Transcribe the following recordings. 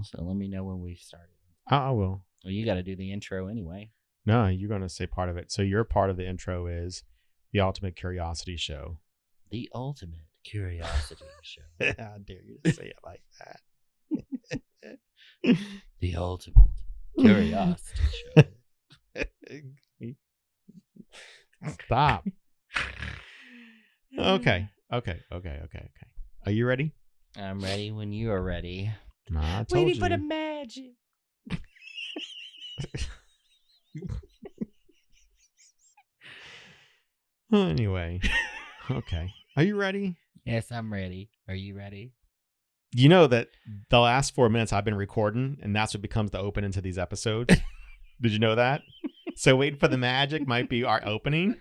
So let me know when we've started. I will. Well, you got to do the intro anyway. No, you're going to say part of it. So your part of the intro is the Ultimate Curiosity Show. The Ultimate Curiosity Show. How dare you to say it like that? The Ultimate Curiosity Show. Stop. Okay. Are you ready? I'm ready when you are ready. I told Waiting you. for the magic. Anyway. Okay. Are you ready? Yes, I'm ready. Are you ready? You know that the last 4 minutes I've been recording, and that's what becomes the opening to these episodes. Did you know that? So waiting for the magic might be our opening.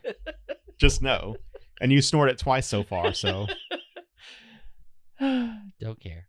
Just know. And you snored it twice so far, so. Don't care.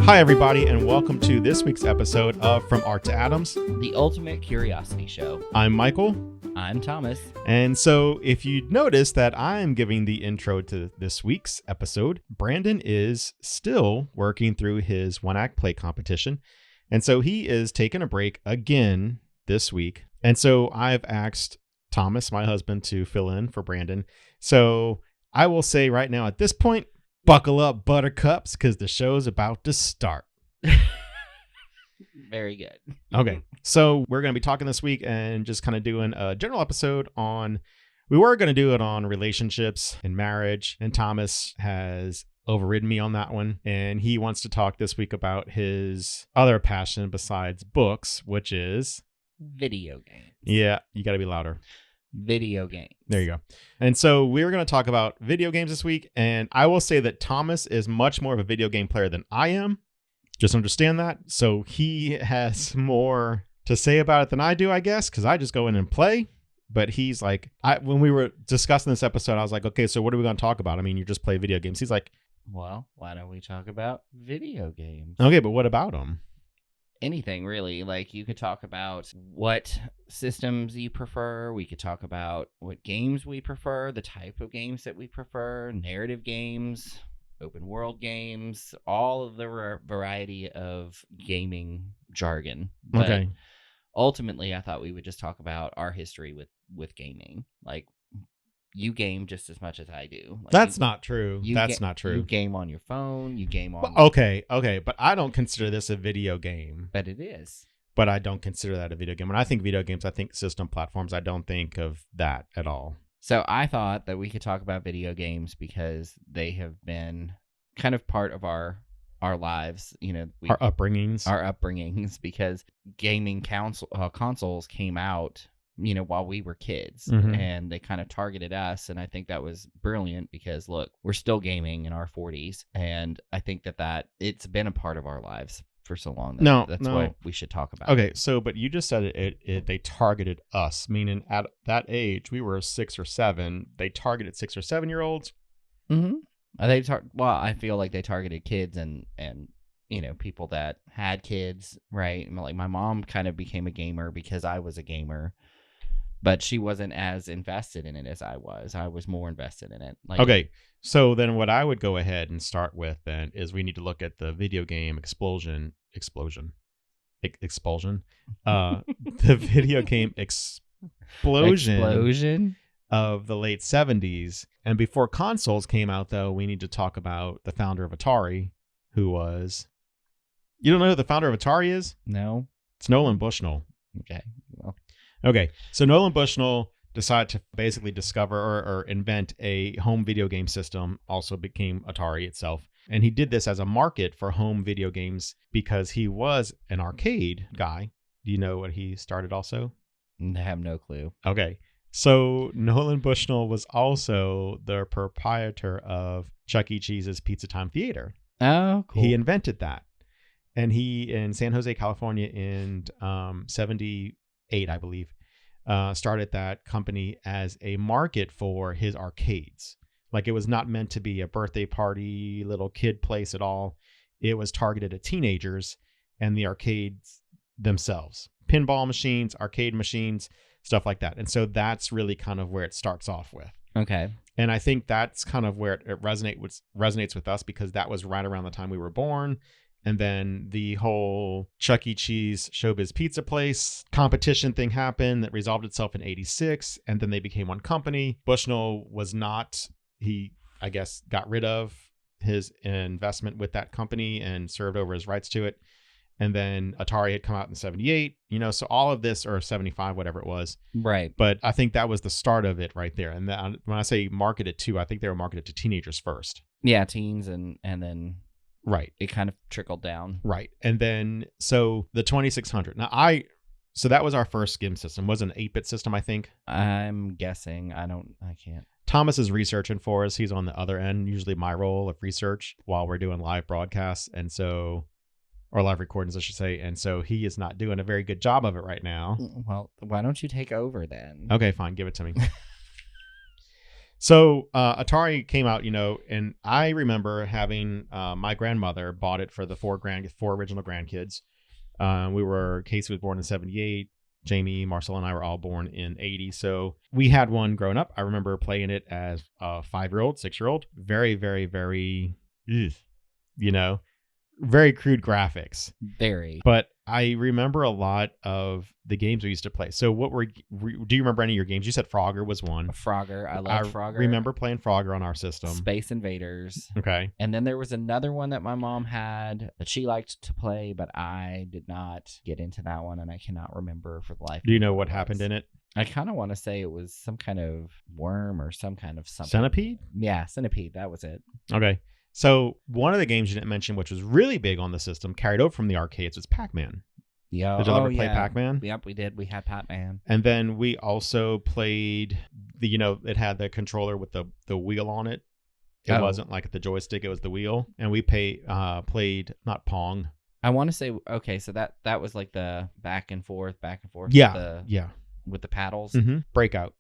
Hi, everybody, and welcome to this week's episode of From Art to Atoms, The Ultimate Curiosity Show. I'm Michael. I'm Thomas. And so if you notice that I'm giving the intro to this week's episode, Brandon is still working through his one-act play competition. And so he is taking a break again this week. And so I've asked Thomas, my husband, to fill in for Brandon. So I will say right now at this point, buckle up, buttercups, because the show's about to start. Very good. Okay, so we're going to be talking this week and just kind of doing a general episode on, we were going to do it on relationships and marriage, and Thomas has overridden me on that one, and he wants to talk this week about his other passion besides books, which is... Video games. Yeah, you got to be louder. Video games. There you go. And so we're going to talk about video games this week, and I will say that Thomas is much more of a video game player than I am. Just understand that. So he has more to say about it than I do, I guess, because I just go in and play. But he's like, when we were discussing this episode, I was like, okay, so what are we going to talk about? I mean, you just play video games. He's like, well, why don't we talk about video games? Okay, but what about them? Anything really. Like, you could talk about what systems you prefer. We could talk about what games we prefer, the type of games that we prefer, narrative games, open world games, all of the variety of gaming jargon. But Okay. ultimately, I thought we would just talk about our history with gaming. Like, you game just as much as I do. Like, That's not true. That's not true. You game on your phone. You game on... Okay. But I don't consider this a video game. But it is. But I don't consider that a video game. When I think video games, I think system platforms. I don't think of that at all. So I thought that we could talk about video games because they have been kind of part of our lives, you know, Our upbringings, because gaming consoles came out, you know, while we were kids, and they kind of targeted us. And I think that was brilliant because, look, we're still gaming in our 40s. And I think that it's been a part of our lives for so long. That's what we should talk about. Okay, so, but you just said they targeted us, meaning at that age, we were 6 or 7. They targeted 6 or 7-year-olds. Mm-hmm. Well, I feel like they targeted kids and you know, people that had kids, right? Like, my mom kind of became a gamer because I was a gamer, but she wasn't as invested in it as I was. I was more invested in it. Like, okay, so then what I would go ahead and start with then is we need to look at the video game expulsion. The video game explosion of the late 70s. And before consoles came out, though, we need to talk about the founder of Atari, who was... You don't know who the founder of Atari is? No. It's Nolan Bushnell. Okay. Well. Okay, so Nolan Bushnell decided to basically discover or invent a home video game system, also became Atari itself. And he did this as a market for home video games because he was an arcade guy. Do you know what he started also? I have no clue. Okay, so Nolan Bushnell was also the proprietor of Chuck E. Cheese's Pizza Time Theater. Oh, cool. He invented that. And he, in San Jose, California in 78, I believe, started that company as a market for his arcades. Like, it was not meant to be a birthday party, little kid place at all. It was targeted at teenagers and the arcades themselves. Pinball machines, arcade machines, stuff like that. And so that's really kind of where it starts off with. Okay. And I think that's kind of where it resonates with us, because that was right around the time we were born. And then the whole Chuck E. Cheese Showbiz Pizza Place competition thing happened that resolved itself in 86. And then they became one company. Bushnell was not, he, I guess, got rid of his investment with that company and served over his rights to it. And then Atari had come out in 78, so all of this, or 75, whatever it was. Right. But I think that was the start of it right there. And when I say marketed to, I think they were marketed to teenagers first. Yeah, teens, and then right, it kind of trickled down. Right. And then, so the 2600. So that was our first skim system. It was an 8-bit system, I think. I'm guessing. I can't. Thomas is researching for us. He's on the other end, usually my role of research while we're doing live broadcasts. And so, or live recordings, I should say. And so he is not doing a very good job of it right now. Well, why don't you take over then? Okay, fine. Give it to me. So Atari came out, and I remember having my grandmother bought it for the four original grandkids. Casey was born in 78. Jamie, Marcel, and I were all born in 80. So we had one growing up. I remember playing it as a 5-year-old, 6-year-old. Very, very, very, very crude graphics. Very. But I remember a lot of the games we used to play. So do you remember any of your games? You said Frogger was one. Frogger. I love Frogger. I remember playing Frogger on our system. Space Invaders. Okay. And then there was another one that my mom had that she liked to play, but I did not get into that one, and I cannot remember for the life. Do you know what happened in it? I kind of want to say it was some kind of worm or some kind of something. Centipede? Yeah, Centipede. That was it. Okay. So one of the games you didn't mention, which was really big on the system, carried over from the arcades, was Pac-Man. Yeah. Did you ever play Pac-Man? Yep, we did. We had Pac-Man. And then we also played it had the controller with the wheel on it. It wasn't like the joystick, it was the wheel. And we played not Pong. I want to say, okay, so that was like the back and forth. Yeah. With the paddles. Mm-hmm. Breakout.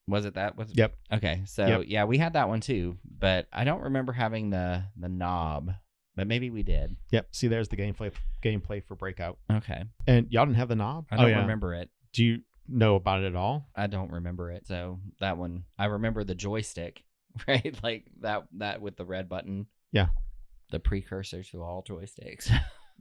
Was it that? Yep. Okay, so yeah, we had that one too, but I don't remember having the knob, but maybe we did. Yep. See, there's the gameplay for Breakout. Okay. And y'all didn't have the knob? I don't remember it. Do you know about it at all? I don't remember it. So that one, I remember the joystick, right? Like that with the red button. Yeah. The precursor to all joysticks.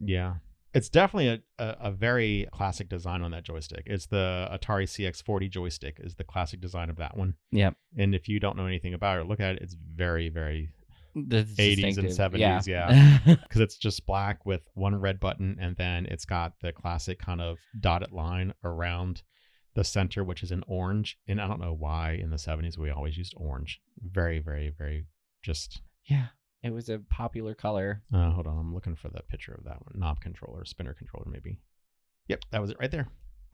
Yeah. It's definitely a very classic design on that joystick. It's the Atari CX40 joystick is the classic design of that one. Yep. And if you don't know anything about it, look at it. It's very, very That's 80s and 70s. Yeah. Because it's just black with one red button. And then it's got the classic kind of dotted line around the center, which is in orange. And I don't know why in the 70s we always used orange. Very, very, very just... Yeah. It was a popular color. Hold on. I'm looking for the picture of that one. Knob controller, spinner controller, maybe. Yep, that was it right there.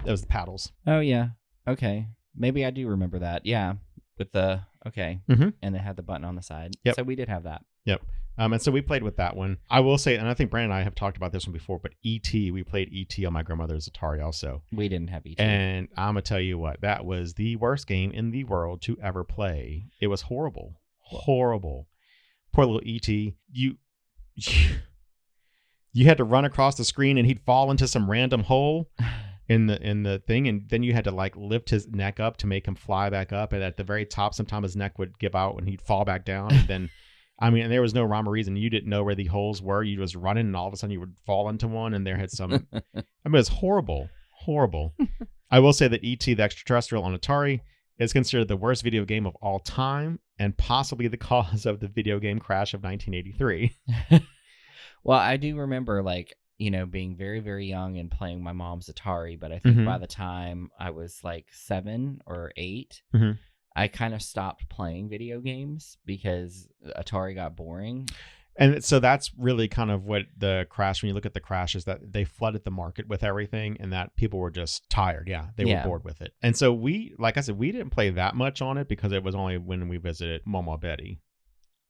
That was the paddles. Oh, yeah. Okay. Maybe I do remember that. Yeah. With the, okay. Mm-hmm. And it had the button on the side. Yep. So we did have that. Yep. And so we played with that one. I will say, and I think Brandon and I have talked about this one before, but E.T., we played E.T. on my grandmother's Atari also. We didn't have E.T. And I'm going to tell you what, that was the worst game in the world to ever play. It was horrible. Horrible. Poor little E.T. You had to run across the screen and he'd fall into some random hole in the thing, and then you had to like lift his neck up to make him fly back up, and at the very top sometimes his neck would give out and he'd fall back down, and then there was no rhyme or reason. You didn't know where the holes were. You was running and all of a sudden you would fall into one, and there had some it was horrible. I will say that E.T. the Extraterrestrial on Atari is considered the worst video game of all time and possibly the cause of the video game crash of 1983. Well, I do remember being very, very young and playing my mom's Atari, but I think by the time I was like 7 or 8, I kind of stopped playing video games because Atari got boring. And so that's really kind of what the crash, when you look at the crash, is that they flooded the market with everything and that people were just tired. Yeah, they were bored with it. And so we, like I said, we didn't play that much on it because it was only when we visited Mama Betty.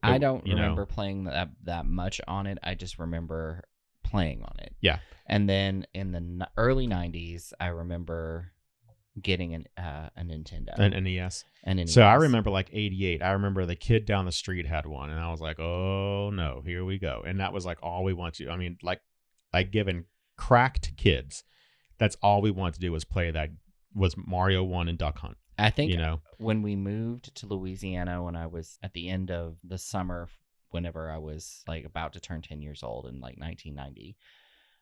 I don't remember playing that much on it. I just remember playing on it. Yeah. And then in the early 90s, I remember getting a Nintendo, an NES. an So I NES. remember like 88. I remember the kid down the street had one, and I was like, oh no, here we go. And that was like all we want to. I mean, like giving crack to kids. That's all we wanted to do was play that was Mario 1 and Duck Hunt. I think You know, when we moved to Louisiana, when I was at the end of the summer, whenever I was like about to turn 10 years old in like 1990,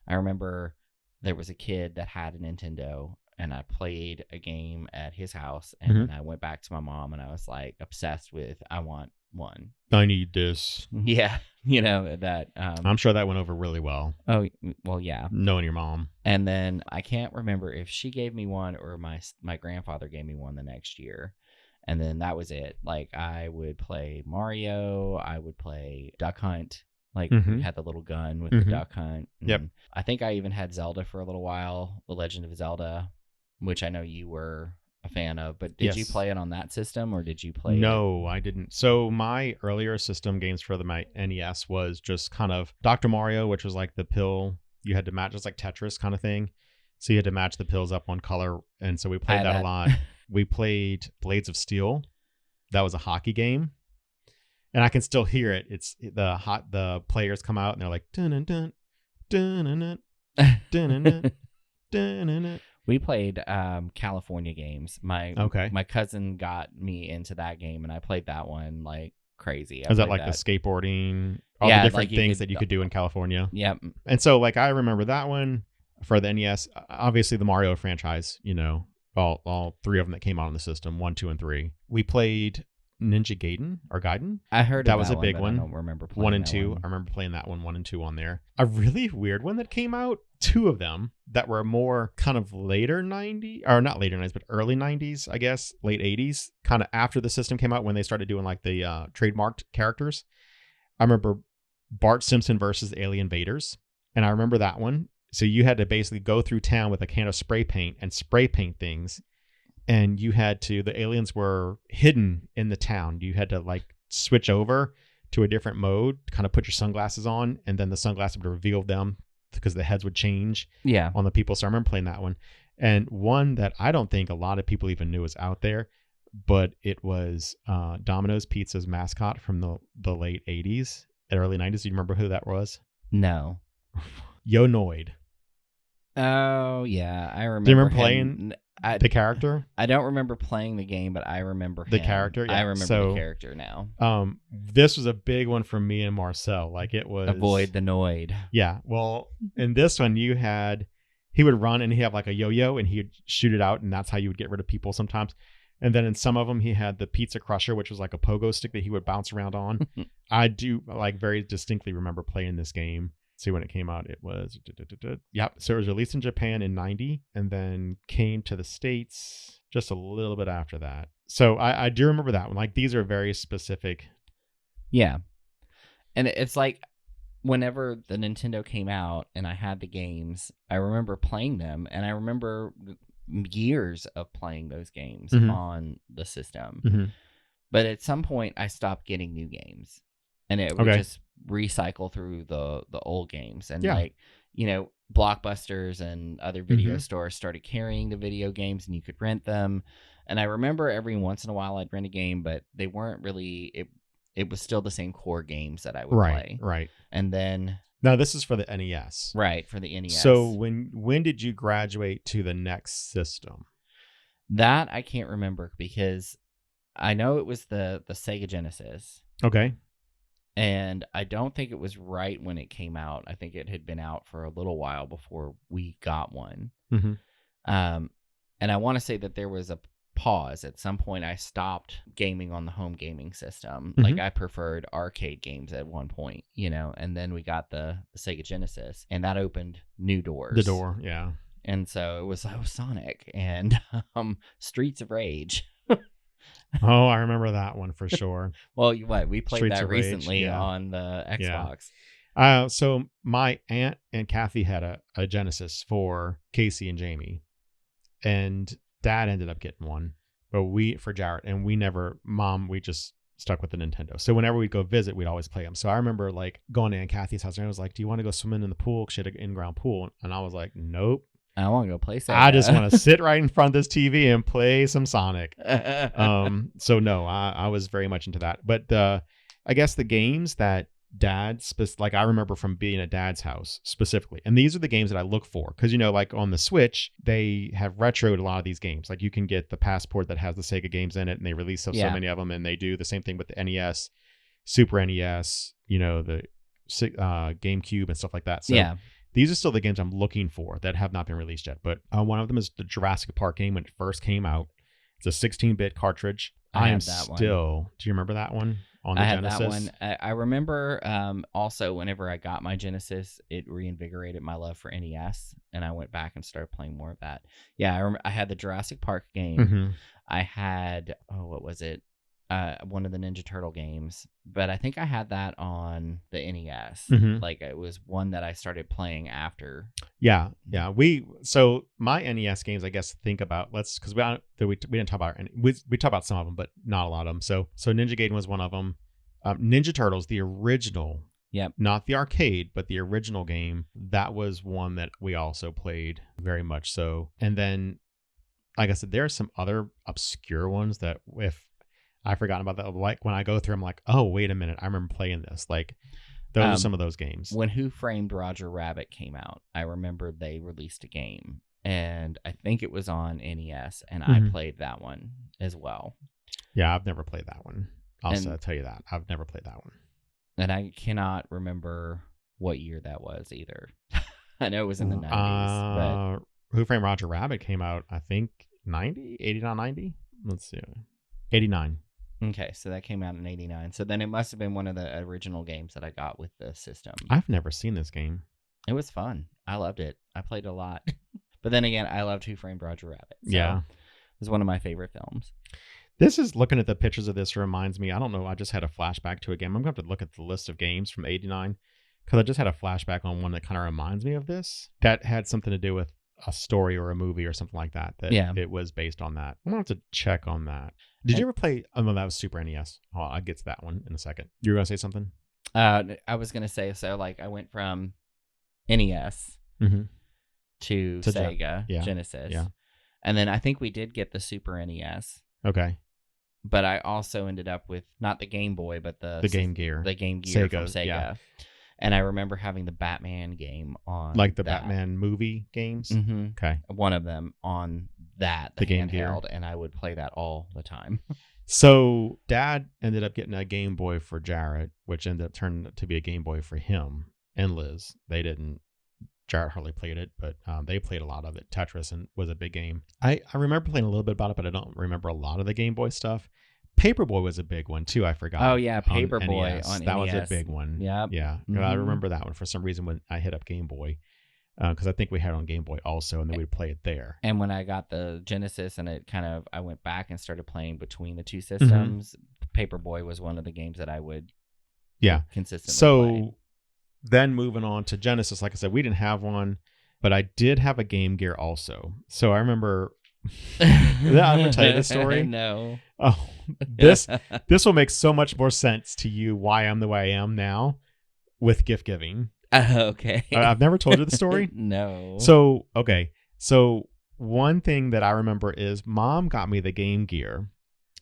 I remember there was a kid that had a Nintendo, and I played a game at his house, and Mhm. then I went back to my mom and I was like obsessed with, I want one. I need this. Yeah, that. I'm sure that went over really well, Oh, well, yeah. knowing your mom. And then I can't remember if she gave me one or my grandfather gave me one the next year. And then that was it. Like I would play Mario, I would play Duck Hunt. Like we Mhm. had the little gun with the Mhm. Duck Hunt. Yep. And I think I even had Zelda for a little while, The Legend of Zelda, which I know you were a fan of. But did you Yes. play it on that system, or did you play it? No, I didn't. So my earlier system games for my NES was just kind of Dr. Mario, which was like the pill you had to match, just like Tetris kind of thing. So you had to match the pills up one color, and so we I played had that a that. lot. We played Blades of Steel. That was a hockey game, and I can still hear it. It's the players come out and they're like dun dun dun dun dun dun dun. We played California games. My Okay, my cousin got me into that game, and I played that one like crazy. I is that played like the that. skateboarding, all the Yeah, different like you things could. that you could do in California? Yeah, And so like I remember that one for the NES, obviously the Mario franchise, all three of them that came out on the system, 1, 2, and 3. We played Ninja Gaiden or Gaiden. I heard of That was that a one, big but I one. don't remember 1 playing and that 2. one. I remember playing that one 1 and 2 on there. A really weird one that came out, two of them that were more kind of later 90s, or not later 90s, but early 90s, I guess, late 80s, kind of after the system came out when they started doing like the trademarked characters. I remember Bart Simpson versus Alien Invaders, and I remember that one. So you had to basically go through town with a can of spray paint and spray paint things, and the aliens were hidden in the town. You had to like switch over to a different mode, kind of put your sunglasses on, and then the sunglasses would reveal them because the heads would change Yeah, on the people. So I remember playing that one. And one that I don't think a lot of people even knew was out there, but it was Domino's Pizza's mascot from the late 80s and early 90s. Do you remember who that was? no. Yo Noid. Oh yeah, I remember. Do you remember him. playing the character? I don't remember playing the game, but I remember The him. character? I Yeah. remember So, the character now. This was a big one for me and Marcel. Like it was Avoid the Noid. Yeah. Well, in this one he would run and he had like a yo-yo and he'd shoot it out, and that's how you would get rid of people sometimes. And then in some of them he had the pizza crusher, which was like a pogo stick that he would bounce around on. I do like very distinctly remember playing this game. See, when it came out, it was yep. So it was released in Japan in 90 and then came to the States just a little bit after that. So I do remember that one. Like these are very specific. Yeah, and it's like whenever the Nintendo came out and I had the games, I remember playing them, and I remember years of playing those games Mhm. on the system. Mm-hmm. But at some point, I stopped getting new games, and it would Okay. just recycle through the old games. And Yeah. like Blockbusters and other video Mhm. stores started carrying the video games, and you could rent them. And I remember every once in a while I'd rent a game, but they weren't really it. It was still the same core games that I would play. Right. And then Now this is for the NES. right for the NES. So when did you graduate to the next system? that I can't remember because I know it was the Sega Genesis. Okay. And I don't think it was right when it came out. I think it had been out for a little while before we got one. Mm-hmm. And I want to say that there was a pause. At some point, I stopped gaming on the home gaming system. Mhm. Like I preferred arcade games at one point, and then we got the Sega Genesis, and that opened new doors. The door, yeah. And so it was Sonic and Streets of Rage. Oh, I remember that one for sure. Well, we played Streets that of Rage, recently yeah. on the Xbox. So my aunt and Kathy had a Genesis for Casey and Jamie, and Dad ended up getting one, but for Jarrett, and we just stuck with the Nintendo. So whenever we'd go visit, we'd always play them. So I remember like going to Aunt Kathy's house, and I was like, "Do you want to go swimming in the pool?" 'Cause she had an in-ground pool, and I was like, "Nope." I want to go play Sega. I just want to sit right in front of this TV and play some Sonic. So no, I was very much into that. But I guess the games that like I remember from being at Dad's house specifically, and these are the games that I look for because like on the Switch they have retroed a lot of these games. Like you can get the Passport that has the Sega games in it, and they release so many of them, and they do the same thing with the NES, Super NES, the GameCube and stuff like that. So these are still the games I'm looking for that have not been released yet. But one of them is the Jurassic Park game when it first came out. It's a 16-bit cartridge. I am still. Do you remember that one? On the Genesis? Had that one. I remember also whenever I got my Genesis, it reinvigorated my love for NES, and I went back and started playing more of that. Yeah, I had the Jurassic Park game. Mm-hmm. I had, what was it? One of the Ninja Turtle games, but I think I had that on the NES. Mm-hmm. Like it was one that I started playing after. Yeah. So my NES games, I guess, think about because we didn't talk about we talked about some of them, but not a lot of them. So Ninja Gaiden was one of them. Ninja Turtles, the original, not the arcade, but the original game. That was one that we also played very much so. And then, like I said, there are some other obscure ones that if I've forgotten about that. Like when I go through, I'm like, oh, wait a minute. I remember playing this. Like those are some of those games. When Who Framed Roger Rabbit came out, I remember they released a game, and I think it was on NES, and I played that one as well. Yeah, I've never played that one. I'll tell you that. I've never played that one. And I cannot remember what year that was either. I know it was in the 90s. But Who Framed Roger Rabbit came out, I think, 90? 89, 90? Let's see. 89. Okay, so that came out in 89. So then it must have been one of the original games that I got with the system. I've never seen this game. It was fun. I loved it. I played a lot. But then again, I loved Who Framed Roger Rabbit. So yeah. It was one of my favorite films. This is, looking at the pictures of this reminds me, I don't know, I just had a flashback to a game. I'm going to have to look at the list of games from 89 because I just had a flashback on one that kind of reminds me of this. That had something to do with a story or a movie or something like that. It was based on that. I'm going to have to check on that. Did you ever play? Oh, no, that was Super NES. Oh, I'll get to that one in a second. You were going to say something? I was going to say, so like I went from NES to Sega, Genesis. Yeah. And then I think we did get the Super NES. Okay. But I also ended up with not the Game Boy, but the Game Gear. The Game Gear Sega, from Sega. Yeah. And I remember having the Batman game on like the Batman movie games. Mm-hmm. Okay. One of them on the Game handheld, Gear. And I would play that all the time. So Dad ended up getting a Game Boy for Jared, which ended up turning to be a Game Boy for him and Liz. They didn't. Jared hardly played it, but they played a lot of it. Tetris was a big game. I remember playing a little bit about it, but I don't remember a lot of the Game Boy stuff. Paperboy was a big one too. I forgot. Oh yeah, Paperboy on NES. That was a big one. Yep. Yeah. Mm-hmm. I remember that one for some reason when I hit up Game Boy, because I think we had it on Game Boy also, and then we'd play it there. And when I got the Genesis, and I went back and started playing between the two systems. Paperboy was one of the games that I would consistently play. Then moving on to Genesis, like I said, we didn't have one, but I did have a Game Gear also. So I remember. I'm gonna tell you this story. No. Oh, this will make so much more sense to you why I'm the way I am now with gift giving. Okay. I've never told you the story. No. So okay. So one thing that I remember is Mom got me the Game Gear,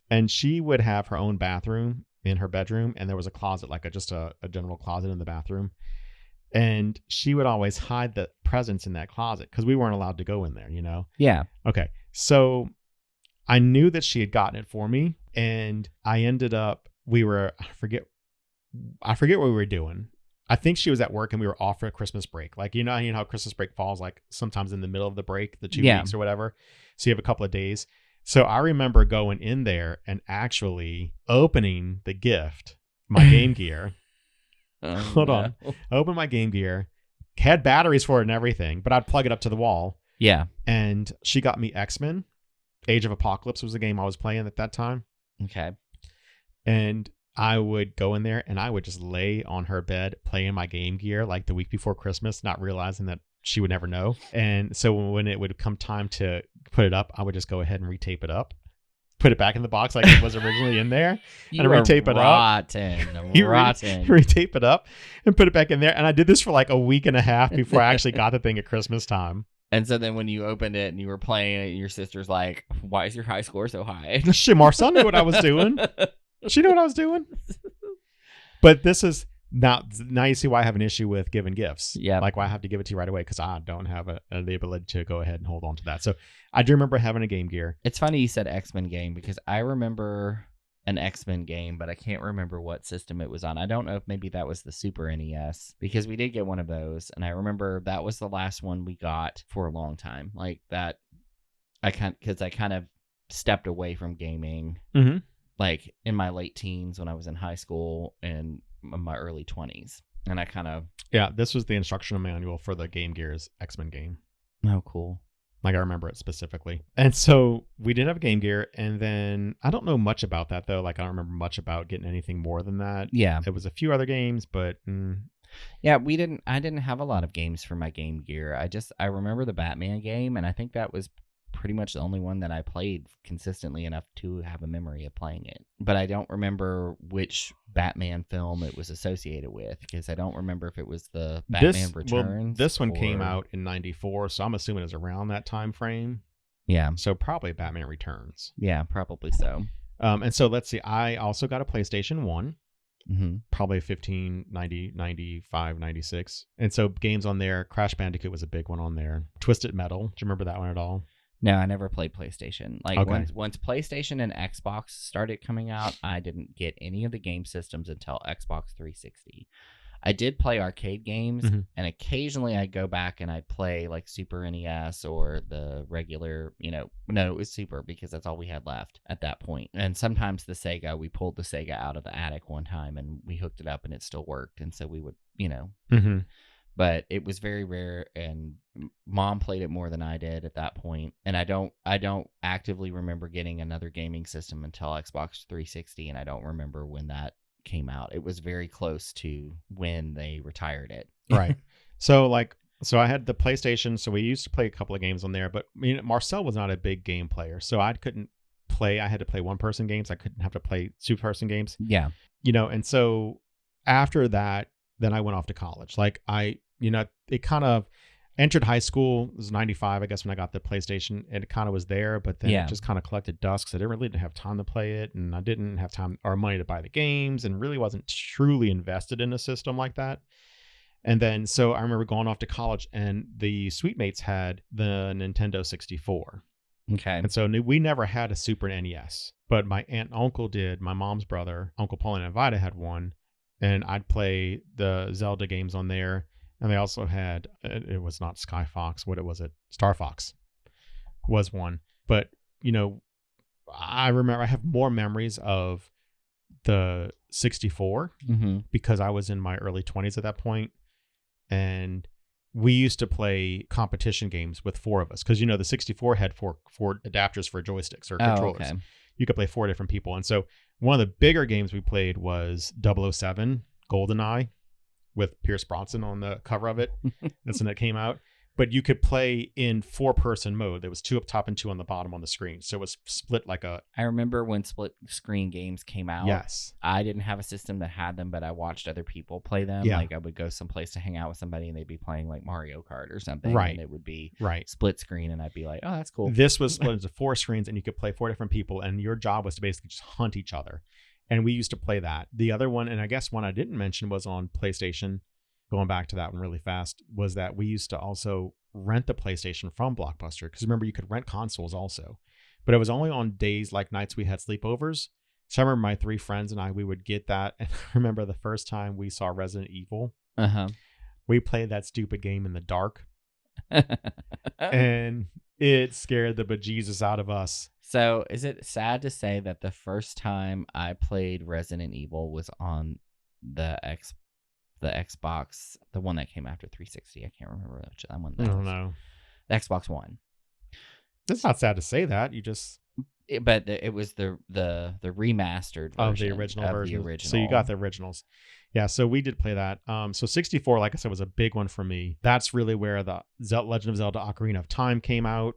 and she would have her own bathroom in her bedroom, and there was a closet, like just a general closet in the bathroom. And she would always hide the presents in that closet because we weren't allowed to go in there, Yeah. Okay. So I knew that she had gotten it for me, and I ended up, I forget what we were doing. I think she was at work and we were off for a Christmas break. Like, you know how Christmas break falls like sometimes in the middle of the break, the 2 weeks or whatever. So you have a couple of days. So I remember going in there and actually opening the gift, my Game Gear. Hold on. I opened my Game Gear, had batteries for it and everything, but I'd plug it up to the wall. Yeah. And she got me X-Men. Age of Apocalypse was the game I was playing at that time. Okay. And I would go in there and I would just lay on her bed playing my Game Gear like the week before Christmas, not realizing that she would never know. And so when it would come time to put it up, I would just go ahead and retape it up. Put it back in the box like it was originally in there, and retape it up. Rotten. Retape it up and put it back in there. And I did this for like a week and a half before I actually got the thing at Christmas time. And so then when you opened it and you were playing it, your sister's like, "Why is your high score so high?" Shit, Marcel knew what I was doing. She knew what I was doing. But this is now you see why I have an issue with giving gifts. Yeah. Like why I have to give it to you right away because I don't have the ability to go ahead and hold on to that. So I do remember having a Game Gear. It's funny you said X-Men game because I remember an X-Men game, but I can't remember what system it was on. I don't know if maybe that was the Super NES because we did get one of those, and I remember that was the last one we got for a long time. Like that, I kind of stepped away from gaming, Mm-hmm. like in my late teens when I was in high school and my early 20s, and I kind of This was the instructional manual for the Game Gear's X-Men game. oh cool. Like I remember it specifically. And so we did have a Game Gear, and then I don't know much about that though. Like I don't remember much about getting anything more than that. Yeah. It was a few other games, but Yeah, I didn't have a lot of games for my Game Gear. I remember the Batman game, and I think that was pretty much the only one that I played consistently enough to have a memory of playing it. But I don't remember which Batman film it was associated with because I don't remember if it was the Batman Returns. This one came out in 94, so I'm assuming it was around that time frame. Yeah. So probably Batman Returns. Yeah, probably so. And so let's see. I also got a PlayStation 1. Mm-hmm. Probably 15, 90, 95, 96. And so games on there, Crash Bandicoot was a big one on there. Twisted Metal. Do you remember that one at all? No, I never played PlayStation. Like Okay. once PlayStation and Xbox started coming out, I didn't get any of the game systems until Xbox 360. I did play arcade games, and occasionally I'd go back and I'd play like Super NES or the regular, no, it was Super because that's all we had left at that point. And sometimes the Sega, we pulled the Sega out of the attic one time and we hooked it up and it still worked. And so we would, but it was very rare, and Mom played it more than I did at that point. And I don't actively remember getting another gaming system until Xbox 360, and I don't remember when that came out. It was very close to when they retired it. Right. So I had the PlayStation, so we used to play a couple of games on there, but Marcel was not a big game player, so I couldn't play. I had to play one-person games. I couldn't have to play two-person games. Yeah. And so after that, then I went off to college. Like it kind of entered high school. It was 95, I guess, when I got the PlayStation, and it kind of was there, but then it just kind of collected dust because I didn't have time to play it, and I didn't have time or money to buy the games, and really wasn't truly invested in a system like that. And then, so I remember going off to college, and the suite mates had the Nintendo 64. Okay. And so we never had a Super NES, but my aunt and uncle did. My mom's brother, Uncle Paul and Vida, had one, and I'd play the Zelda games on there. And they also had, it was not Sky Fox. What was it? Star Fox was one. But, I remember I have more memories of the 64 because I was in my early 20s at that point. And we used to play competition games with four of us because, the 64 had four adapters for joysticks or controllers. Okay. You could play four different people. And so one of the bigger games we played was 007 GoldenEye, with Pierce Bronson on the cover of it. That's when it came out. But you could play in 4-person mode. There was 2 up top and 2 on the bottom on the screen. So it was split like a... I remember when split screen games came out. Yes. I didn't have a system that had them, but I watched other people play them. Yeah. Like I would go someplace to hang out with somebody and they'd be playing like Mario Kart or something. Right. And it would be right. split screen and I'd be like, oh, that's cool. This was split into 4 screens and you could play 4 different people and your job was to basically just hunt each other. And we used to play that. The other one, and I guess one I didn't mention was on PlayStation, going back to that one really fast, was that we used to also rent the PlayStation from Blockbuster. Because remember, you could rent consoles also. But it was only on days like nights we had sleepovers. So I remember my 3 friends and we would get that. And I remember the first time we saw Resident Evil. We played that stupid game in the dark. And it scared the bejesus out of us. So is it sad to say that the first time I played Resident Evil was on the Xbox, the one that came after 360? I can't remember which that one. I don't know. The Xbox One. It's not sad to say that. You just... But it was the remastered version of the original version. So you got the originals. Yeah, so we did play that. So 64, like I said, was a big one for me. That's really where the Legend of Zelda Ocarina of Time came out.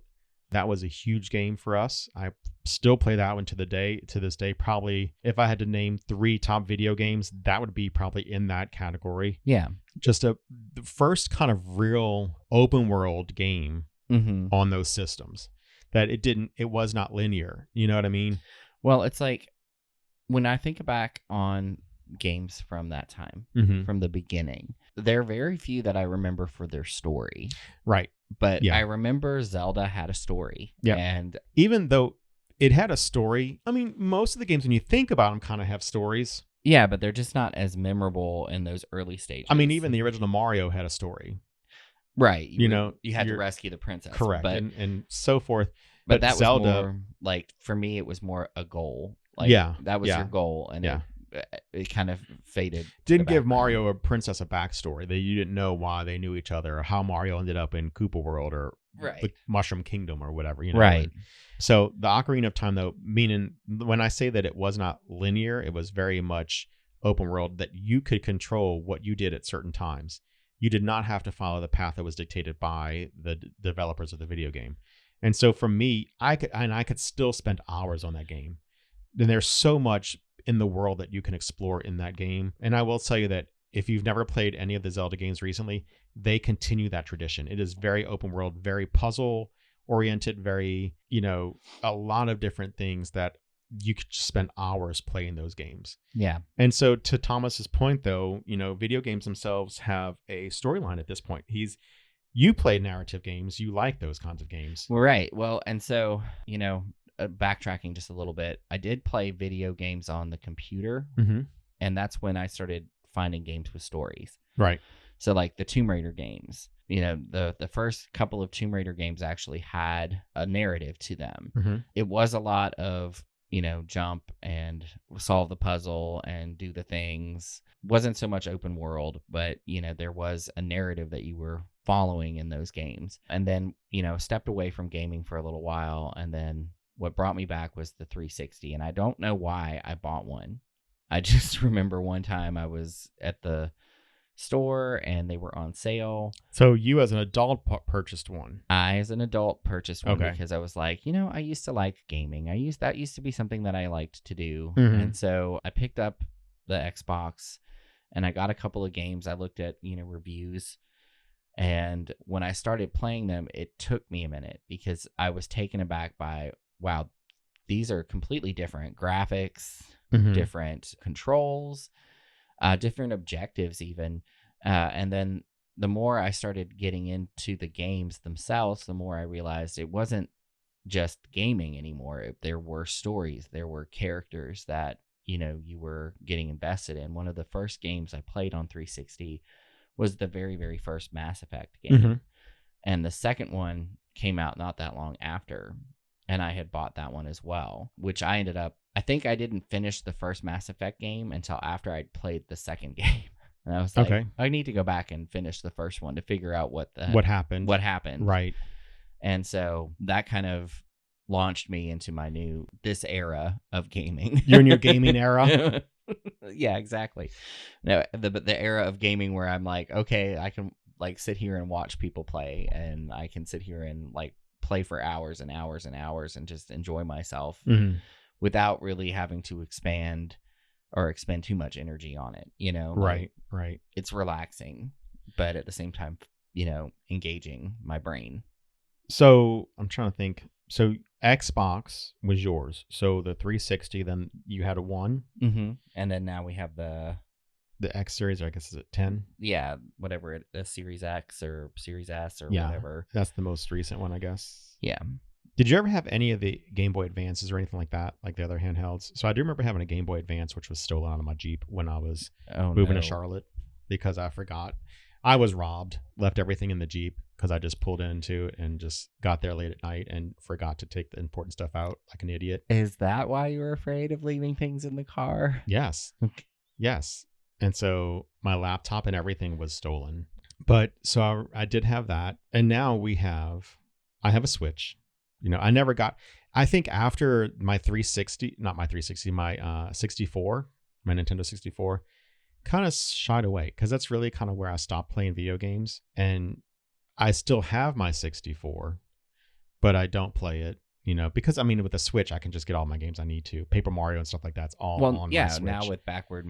That was a huge game for us. I still play that one to this day. Probably if I had to name 3 top video games, that would be probably in that category. Yeah. Just the first kind of real open world game Mm-hmm. on those systems. That it was not linear. You know what I mean? Well, it's like when I think back on games from that time, Mm-hmm. from the beginning, there are very few that I remember for their story. Right. But Yeah. I remember Zelda had a story. Yeah. And even though it had a story, I mean, most of the games, when you think about them, kind of have stories. yeah, but they're just not as memorable in those early stages. I mean, even the original Mario had a story. Right. You know, you had to you're rescue the princess. correct, But, and so forth. but that Zelda, was more like, for me, it was more a goal. Like, yeah, that was yeah, your goal. And yeah. it kind of faded. to didn't the give background. Mario or Princess a backstory. You didn't know why they knew each other or how Mario ended up in Koopa World or Right. the Mushroom Kingdom or whatever. You know? Right. And so the Ocarina of Time, though, meaning when I say that it was not linear, it was very much open world, that you could control what you did at certain times. You did not have to follow the path that was dictated by the developers of the video game. And so for me, I could still spend hours on that game. And there's so much in the world that you can explore in that game. And I will tell you that if you've never played any of the Zelda games recently, they continue that tradition. It is very open world, very puzzle oriented, very, a lot of different things that you could just spend hours playing those games. Yeah. And so to Thomas's point, though, video games themselves have a storyline at this point. You play narrative games. You like those kinds of games. Well, right. Well, and so, backtracking just a little bit, I did play video games on the computer, Mm-hmm. and that's when I started finding games with stories. Right. So, like the Tomb Raider games, the first couple of Tomb Raider games actually had a narrative to them. Mm-hmm. It was a lot of, jump and solve the puzzle and do the things. Wasn't so much open world, but, there was a narrative that you were following in those games. And then, stepped away from gaming for a little while, and then what brought me back was the 360, and I don't know why I bought one. I just remember one time I was at the store and they were on sale. So you as an adult purchased one. I as an adult purchased one Okay. because I was like, I used to like gaming. That used to be something that I liked to do. Mhm. And so I picked up the Xbox and I got a couple of games. I looked at, reviews. And when I started playing them, it took me a minute because I was taken aback by, wow, these are completely different graphics, Mhm. different controls, different objectives even. And then the more I started getting into the games themselves, the more I realized it wasn't just gaming anymore. There were stories, there were characters that, you were getting invested in. One of the first games I played on 360 was the very, very first Mass Effect game. Mhm. And the second one came out not that long after. And I had bought that one as well, which I think I didn't finish the first Mass Effect game until after I'd played the second game. And I was like, Okay. I need to go back and finish the first one to figure out what happened. Right. And so that kind of launched me into this era of gaming. You're in your gaming era? Yeah, exactly. No, the era of gaming where I'm like, okay, I can like sit here and watch people play, and I can sit here and like play for hours and hours and hours and just enjoy myself Mhm. without really having to expend or expend too much energy on it, Right. Right. It's relaxing, but at the same time, engaging my brain. So I'm trying to think. So Xbox was yours. So the 360, then you had a 1. Mm-hmm. And then now we have the X series, or I guess is it 10? Yeah, whatever, the Series X or Series S or Yeah. whatever. That's the most recent one, I guess. Yeah. Did you ever have any of the Game Boy Advances or anything like that, like the other handhelds? So I do remember having a Game Boy Advance, which was stolen out of my Jeep when I was moving to Charlotte because I forgot. I was robbed, left everything in the Jeep because I just pulled into it and just got there late at night and forgot to take the important stuff out like an idiot. Is that why you were afraid of leaving things in the car? Yes. Yes. And so my laptop and everything was stolen. But so I did have that. And now I have a Switch. I think after my 360, not my 360, my 64, my Nintendo 64, kind of shied away because that's really kind of where I stopped playing video games. And I still have my 64, but I don't play it, because with the Switch, I can just get all my games I need to. Paper Mario and stuff like that's all on my Switch. Now with backward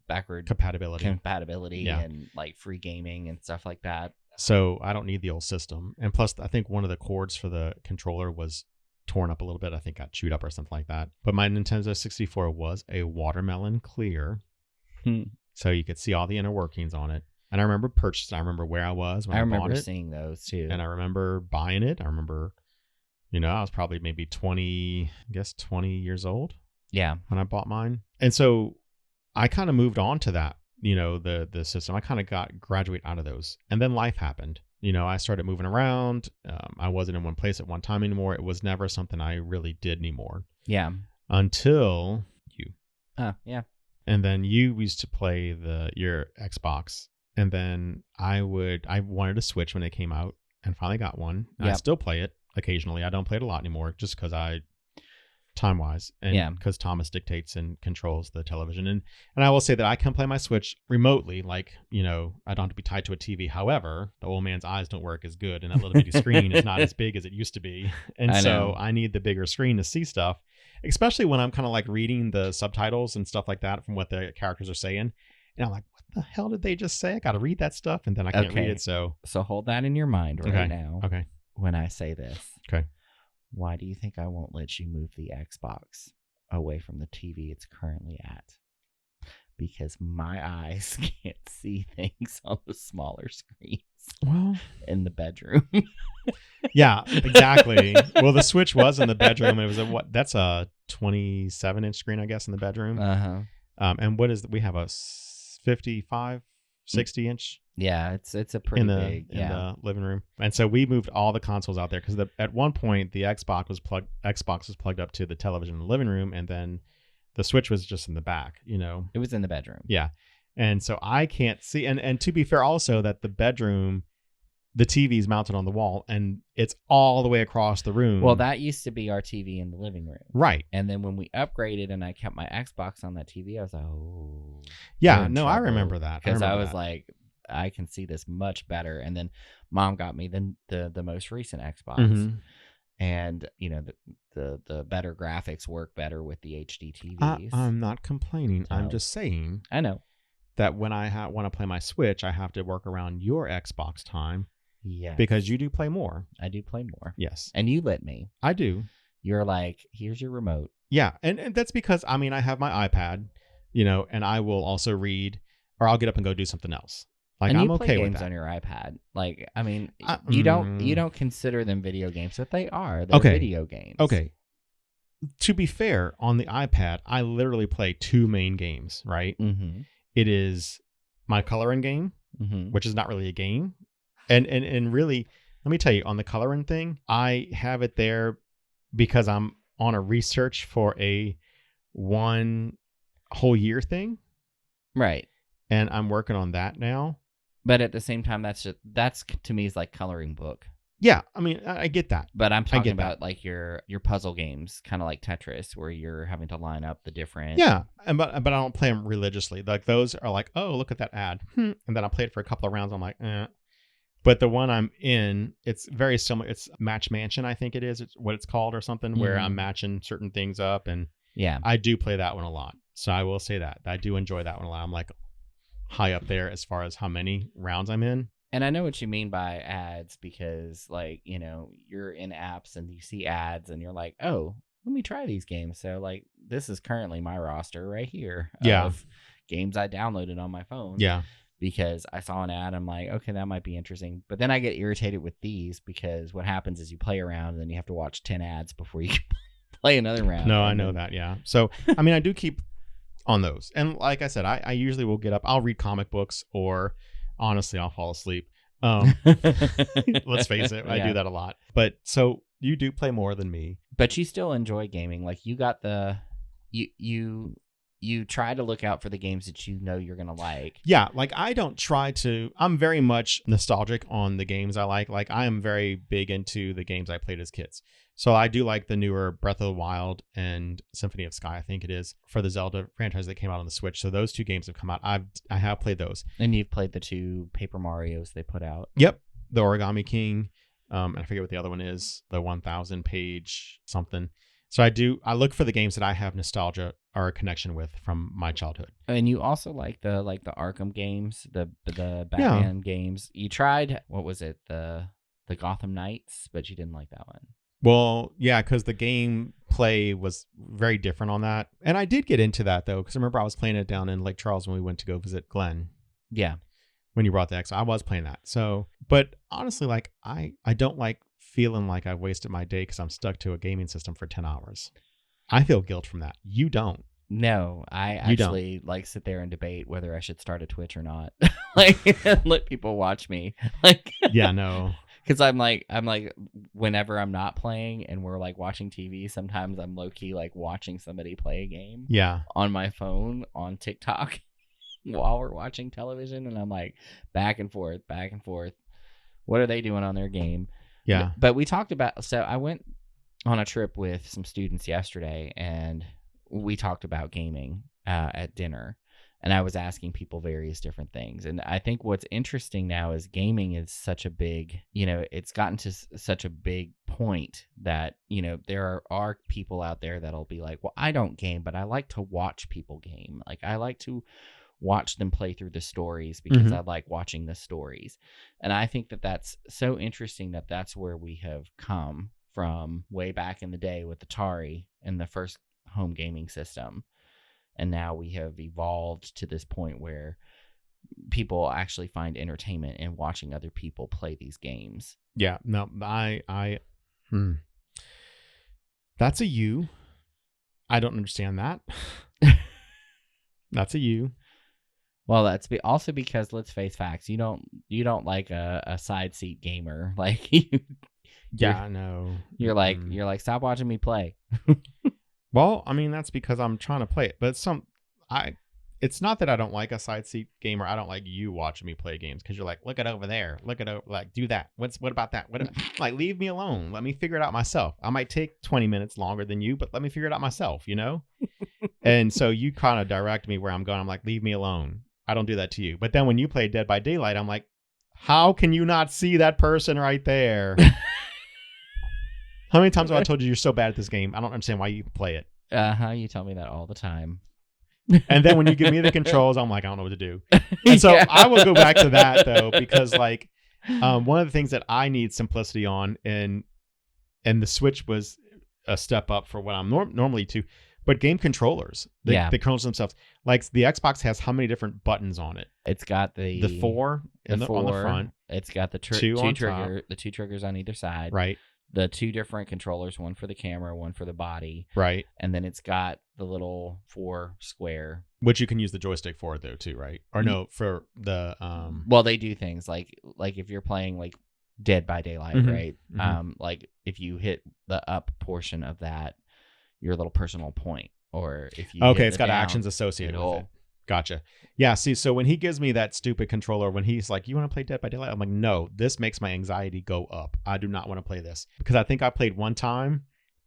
backward compatibility and like free gaming and stuff like that. So I don't need the old system. And plus, I think one of the cords for the controller was torn up a little bit. I think got chewed up or something like that. But my Nintendo 64 was a watermelon clear. So you could see all the inner workings on it. And I remember purchasing. I remember where I was when I bought it. I remember seeing those too. And I remember buying it. I remember, I was probably maybe 20 years old. Yeah. When I bought mine. And so I kind of moved on to that, the system. I kind of graduate out of those. And then life happened. I started moving around. I wasn't in one place at one time anymore. It was never something I really did anymore. Yeah. Until you. Yeah. And then you used to play your Xbox. And then I wanted a Switch when it came out and finally got one. Yep. I still play it occasionally. I don't play it a lot anymore just because time wise and because Thomas dictates and controls the television. And I will say that I can play my Switch remotely. Like, I don't have to be tied to a TV. However, the old man's eyes don't work as good and that little bitty screen is not as big as it used to be. And I need the bigger screen to see stuff, especially when I'm kind of like reading the subtitles and stuff like that from what the characters are saying. And I'm like, what the hell did they just say? I got to read that stuff and then I can't read it. So hold that in your mind right now. Okay. When I say this. Okay. Why do you think I won't let you move the Xbox away from the TV it's currently at? Because my eyes can't see things on the smaller screens. Well, in the bedroom. Yeah, exactly. Well, the Switch was in the bedroom. It was that's a 27-inch screen, I guess, in the bedroom. And we have a 55, 60-inch. Yeah, it's a pretty big in the living room. And so we moved all the consoles out there because at one point the Xbox was plugged up to the television in the living room, and then the Switch was just in the back. It was in the bedroom. Yeah, and so I can't see. And to be fair, also that the bedroom, the TV is mounted on the wall, and it's all the way across the room. Well, that used to be our TV in the living room, right? And then when we upgraded and I kept my Xbox on that TV, I was like, oh, yeah, no, I remember that because I was like, I can see this much better. And then Mom got me the most recent Xbox, and the better graphics work better with the HD TVs. I'm not complaining. I'm just saying. I know that when I want to play my Switch, I have to work around your Xbox time. Yeah, because you do play more. I do play more. Yes, and you let me. I do. You're like, here's your remote. Yeah, and that's because I have my iPad, and I will also read, or I'll get up and go do something else. Like, and I'm you okay play with games that. on your iPad. Like, you don't consider them video games, but they are. They're video games. Okay. To be fair, on the iPad, I literally play two main games. Right. Mm-hmm. It is my coloring game, which is not really a game, and really, let me tell you, on the coloring thing, I have it there because I'm on a research for a 1 whole year thing. Right. And I'm working on that now. But at the same time, that's to me is like coloring book. Yeah, I get that. But I'm talking about like your puzzle games, kind of like Tetris, where you're having to line up the different. Yeah, but I don't play them religiously. Like, those are like, oh, look at that ad, and then I play it for a couple of rounds. I'm like, eh. But the one I'm in, it's very similar. It's Match Mansion, I think it is. It's what it's called or something, where I'm matching certain things up, and yeah, I do play that one a lot. So I will say that I do enjoy that one a lot. I'm like high up there as far as how many rounds I'm in. And I know what you mean by ads, because like, you're in apps and you see ads and you're like, oh, let me try these games. So like, this is currently my roster right here of games I downloaded on my phone. Yeah. Because I saw an ad, I'm like, okay, that might be interesting. But then I get irritated with these, because what happens is you play around and then you have to watch 10 ads before you can play another round. No, I know that. Yeah. So, I do keep on those. And like I said, I usually will get up, I'll read comic books, or honestly, I'll fall asleep. Let's face it, I do that a lot. But so you do play more than me. But you still enjoy gaming. Like, you got you try to look out for the games that you're going to like. Yeah, like I'm very much nostalgic on the games I like. Like, I am very big into the games I played as kids. So I do like the newer Breath of the Wild and Symphony of Sky, I think it is, for the Zelda franchise that came out on the Switch. So those two games have come out. I have played those. And you've played the 2 Paper Marios they put out. Yep. The Origami King. And I forget what the other one is. The 1,000 page something. So I look for the games that I have nostalgia or a connection with from my childhood. And you also like the Arkham games, the Yeah. Batman games. You tried, what was it, the Gotham Knights, but you didn't like that one. Well, yeah, because the game play was very different on that. And I did get into that, though, because I remember I was playing it down in Lake Charles when we went to go visit Glenn. Yeah. When you brought the X, I was playing that. So, but honestly, like, I don't like feeling like I've wasted my day because I'm stuck to a gaming system for 10 hours. I feel guilt from that. You don't. No, I You don't. actually like sit there and debate whether I should start a Twitch or not. Like, let people watch me. Like, Yeah, no. because I'm like, whenever I'm not playing and we're like watching TV, sometimes I'm low key like watching somebody play a game Yeah. on my phone on TikTok while we're watching television, and I'm like back and forth. What are they doing on their game? Yeah. But we talked about, so I went on a trip with some students yesterday, and we talked about gaming at dinner, and I was asking people various different things. And I think what's interesting now is gaming is such a big, it's gotten to such a big point that, there are people out there that'll be like, well, I don't game, but I like to watch people game. Like, I like to watch them play through the stories because I like watching the stories. And I think that that's so interesting that that's where we have come from way back in the day with Atari and the first home gaming system. And now we have evolved to this point where people actually find entertainment in watching other people play these games. Yeah. No, that's a you. I don't understand that. That's a you. Well, that's also because, let's face facts, you don't like a side seat gamer. Like, Yeah, no. You're like, stop watching me play. Well, I mean, that's because I'm trying to play it. But it's not that I don't like a side seat gamer. I don't like you watching me play games because you're like, look at over there, like, do that. What about that? Like, leave me alone. Let me figure it out myself. I might take 20 minutes longer than you, but let me figure it out myself, And so you kind of direct me where I'm going. I'm like, leave me alone. I don't do that to you. But then when you play Dead by Daylight, I'm like, how can you not see that person right there? How many times have I told you you're so bad at this game? I don't understand why you play it. You tell me that all the time. And then when you give me the controls, I'm like, I don't know what to do. And so I will go back to that, though, because like one of the things that I need simplicity on, and the Switch was a step up for what I'm normally to, but game controllers, the controllers themselves, like the Xbox has how many different buttons on it? It's got the four on the front. It's got the two triggers on either side. Right. The two different controllers, one for the camera, one for the body. Right. And then it's got the little 4 square. Which you can use the joystick for, though, too, right? Or no, for the... Well, they do things like if you're playing like Dead by Daylight, right? Mm-hmm. Like if you hit the up portion of that, your little personal point. Or if you it's got actions associated with it. Gotcha. Yeah, see, so when he gives me that stupid controller, when he's like, you want to play Dead by Daylight? I'm like, no, this makes my anxiety go up. I do not want to play this. Because I think I played one time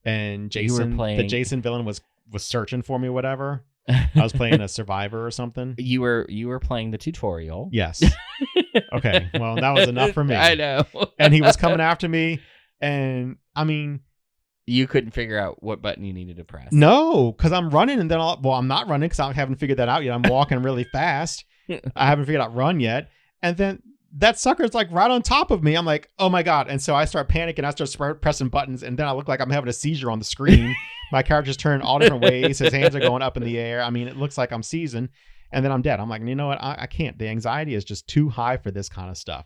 and the Jason villain was searching for me or whatever. I was playing a survivor or something. You were playing the tutorial. Yes. Okay, well, that was enough for me. I know. And he was coming after me, and I mean... You couldn't figure out what button you needed to press. No, because I'm running and then I'm not running because I haven't figured that out yet. I'm walking really fast. I haven't figured out run yet. And then that sucker's like right on top of me. I'm like, oh my God. And so I start panicking. I start pressing buttons, and then I look like I'm having a seizure on the screen. My character's turning all different ways. His hands are going up in the air. I mean, it looks like I'm seizing, and then I'm dead. I'm like, you know what? I can't. The anxiety is just too high for this kind of stuff.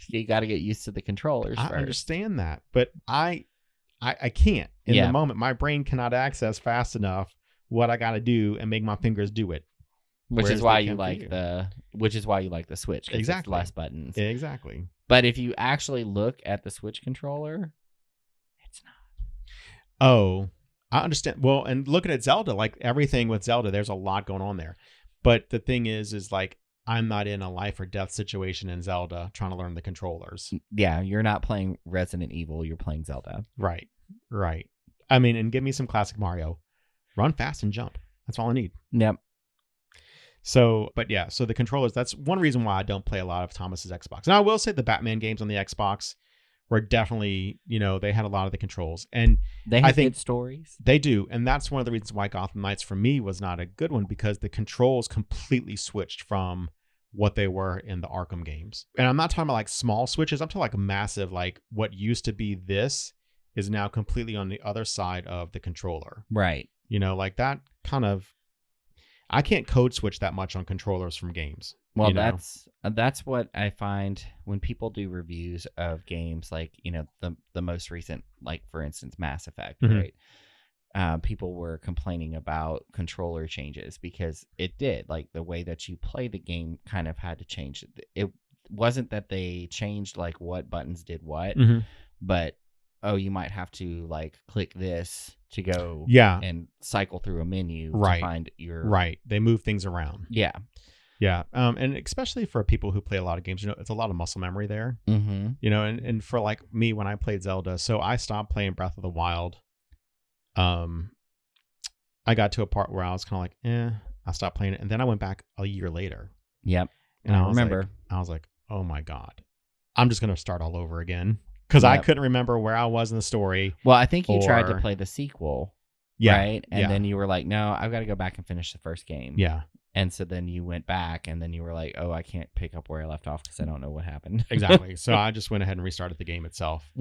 You got to get used to the controllers first. I understand that, but I can't in the moment. My brain cannot access fast enough what I got to do and make my fingers do it. Which is why you like the Switch. Exactly. It's less buttons. Exactly. But if you actually look at the Switch controller, it's not. Oh, I understand. Well, and looking at Zelda, like everything with Zelda, there's a lot going on there. But the thing is like, I'm not in a life or death situation in Zelda trying to learn the controllers. Yeah, you're not playing Resident Evil. You're playing Zelda. Right. I mean, and give me some classic Mario. Run fast and jump. That's all I need. Yep. So, but yeah, the controllers, that's one reason why I don't play a lot of Thomas's Xbox. And I will say the Batman games on the Xbox were definitely, they had a lot of the controls. And They I have think good stories. they do. And that's one of the reasons why Gotham Knights for me was not a good one, because the controls completely switched from what they were in the Arkham games. And I'm not talking about like small switches. I'm talking like massive, like what used to be this is now completely on the other side of the controller. Right. Like that kind of, I can't code switch that much on controllers from games. Well, that's what I find when people do reviews of games, like the most recent, like for instance, Mass Effect, Mhm. right? People were complaining about controller changes because it did, like the way that you play the game kind of had to change. It wasn't that they changed like what buttons did what, Mhm. but you might have to like click this to go Yeah. and cycle through a menu to Right. find your Right. They move things around. Yeah. Yeah. And especially for people who play a lot of games, it's a lot of muscle memory there. Mm-hmm. And for like me, when I played Zelda, so I stopped playing Breath of the Wild. I got to a part where I was kind of like, I stopped playing it. And then I went back a year later. Yep. And I remember. I was like, oh my God, I'm just going to start all over again. Because I couldn't remember where I was in the story. Well, I think you tried to play the sequel. Yeah. Right. And then you were like, no, I've got to go back and finish the first game. Yeah. And so then you went back and then you were like, oh, I can't pick up where I left off because I don't know what happened. Exactly. So I just went ahead and restarted the game itself,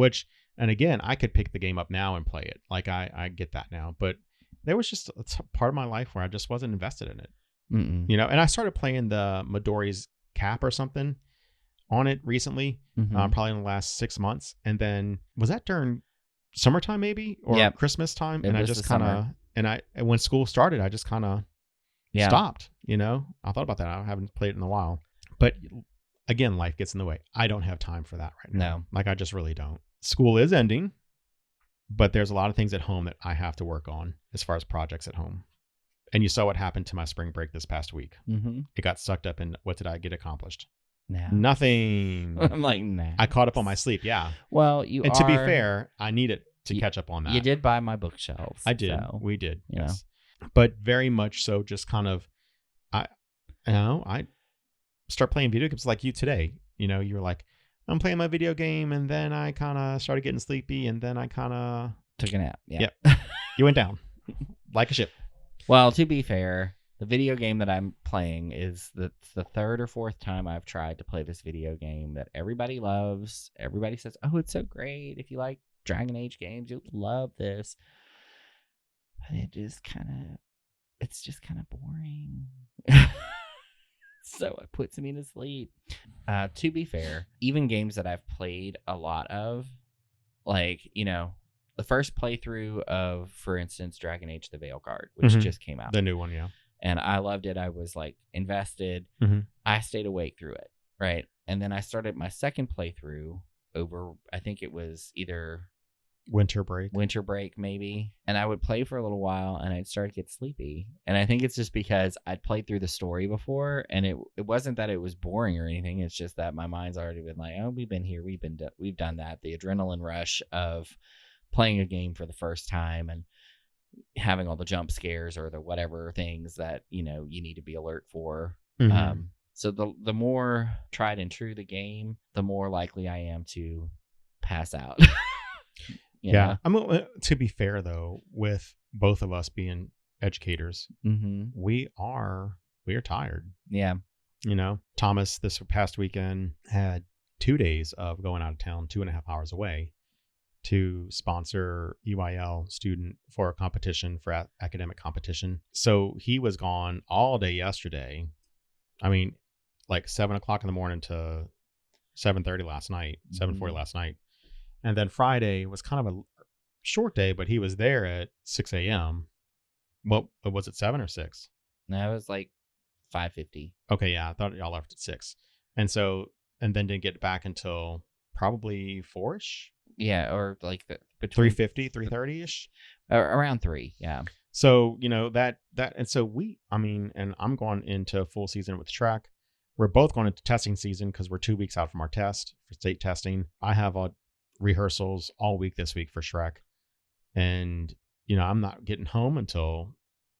and again, I could pick the game up now and play it. Like I get that now, but there was just a part of my life where I just wasn't invested in it. Mm-mm. And I started playing the Midori's Cap or something on it recently, probably in the last 6 months. And then was that during summertime maybe or Christmas time? And I just kind of, and when school started, I just kind of stopped. I thought about that. I haven't played it in a while, but again, life gets in the way. I don't have time for that right now. No. Like I just really don't. School is ending, but there's a lot of things at home that I have to work on as far as projects at home. And you saw what happened to my spring break this past week. Mm-hmm. It got sucked up in what did I get accomplished? No. Nothing. I'm like, nah. I caught up on my sleep. Yeah. Well, to be fair, I needed to catch up on that. You did buy my bookshelves. I did. So, we did. Yes. But very much so just kind of, I start playing video games like you today. You were like, I'm playing my video game, and then I kind of started getting sleepy, and then I kind of took a nap. Yeah. Yep. You went down like a ship. Well, to be fair, the video game that I'm playing is the third or fourth time I've tried to play this video game that everybody loves. Everybody says, oh, it's so great. If you like Dragon Age games, you'll love this. But it's just kind of boring. So it puts me to sleep. To be fair, even games that I've played a lot of, like, the first playthrough of, for instance, Dragon Age the Veilguard, which just came out. The new one, yeah. And I loved it. I was like invested. Mm-hmm. I stayed awake through it, right? And then I started my second playthrough over, I think it was either winter break maybe, and I would play for a little while and I'd start to get sleepy. And I think it's just because I'd played through the story before, and it wasn't that it was boring or anything. It's just that my mind's already been like, oh, we've been here, we've done that. The adrenaline rush of playing a game for the first time and having all the jump scares or the whatever things that you need to be alert for. Mm-hmm. So the more tried and true the game, the more likely I am to pass out. Yeah. To be fair though, with both of us being educators, we are tired. Yeah. Thomas this past weekend had 2 days of going out of town, 2.5 hours away, to sponsor EYL student for a competition, for academic competition. So he was gone all day yesterday. I mean, like 7:00 in the morning to 7:30 last night, 7:40 last night. And then Friday was kind of a short day, but he was there at 6 a.m. What was it, 7 or 6? No, it was like 5:50. Okay, yeah, I thought y'all left at 6. And then didn't get back until probably 4ish. Yeah, or like between 3:50, 3:30ish. Around 3, yeah. So, that, and so and I'm going into full season with track. We're both going into testing season because we're 2 weeks out from our test for state testing. I have rehearsals all week this week for Shrek. And, I'm not getting home until